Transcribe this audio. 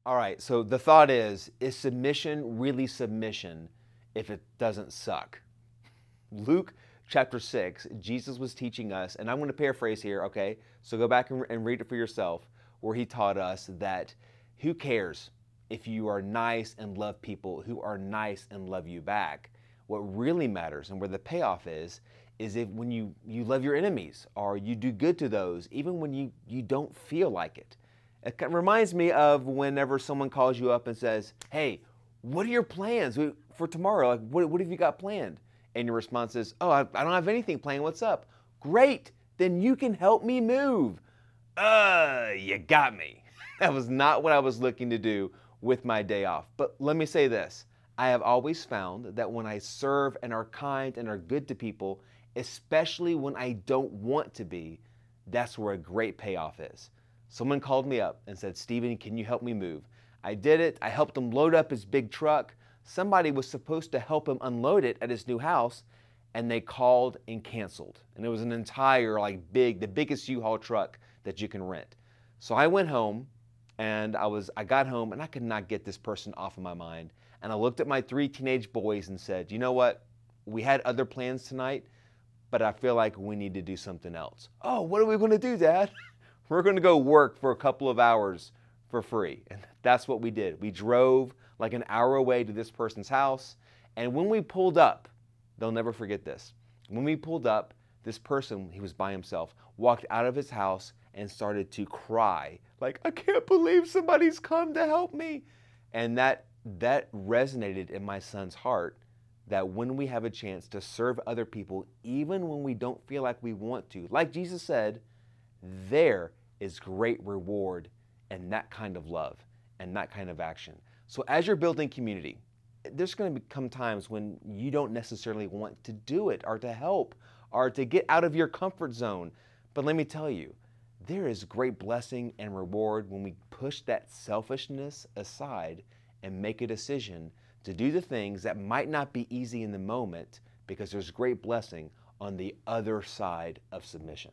All right, so the thought is submission really submission if it doesn't suck? Luke chapter 6, Jesus was teaching us, and I'm going to paraphrase here, okay? So go back and read it for yourself, where he taught us that who cares if you are nice and love people who are nice and love you back? What really matters and where the payoff is if when you love your enemies or you do good to those, even when you don't feel like it. It reminds me of whenever someone calls you up and says, hey, what are your plans for tomorrow? Like, what have you got planned? And your response is, oh, I don't have anything planned. What's up? Great. Then you can help me move. You got me. That was not what I was looking to do with my day off. But let me say this. I have always found that when I serve and are kind and are good to people, especially when I don't want to be, that's where a great payoff is. Someone called me up and said, Stephen, can you help me move? I did it. I helped him load up his big truck. Somebody was supposed to help him unload it at his new house, and they called and canceled. And it was an entire, the biggest U-Haul truck that you can rent. So I went home, and I got home, and I could not get this person off of my mind. And I looked at my 3 teenage boys and said, you know what? We had other plans tonight, but I feel like we need to do something else. Oh, what are we going to do, Dad? We're going to go work for a couple of hours for free. And that's what we did. We drove like an hour away to this person's house. And when we pulled up, they'll never forget this. When we pulled up, this person, he was by himself, walked out of his house and started to cry. Like, I can't believe somebody's come to help me. And that resonated in my son's heart, that when we have a chance to serve other people, even when we don't feel like we want to, like Jesus said, there is great reward in that kind of love and that kind of action. So as you're building community, there's going to come times when you don't necessarily want to do it or to help or to get out of your comfort zone. But let me tell you, there is great blessing and reward when we push that selfishness aside and make a decision to do the things that might not be easy in the moment, because there's great blessing on the other side of submission.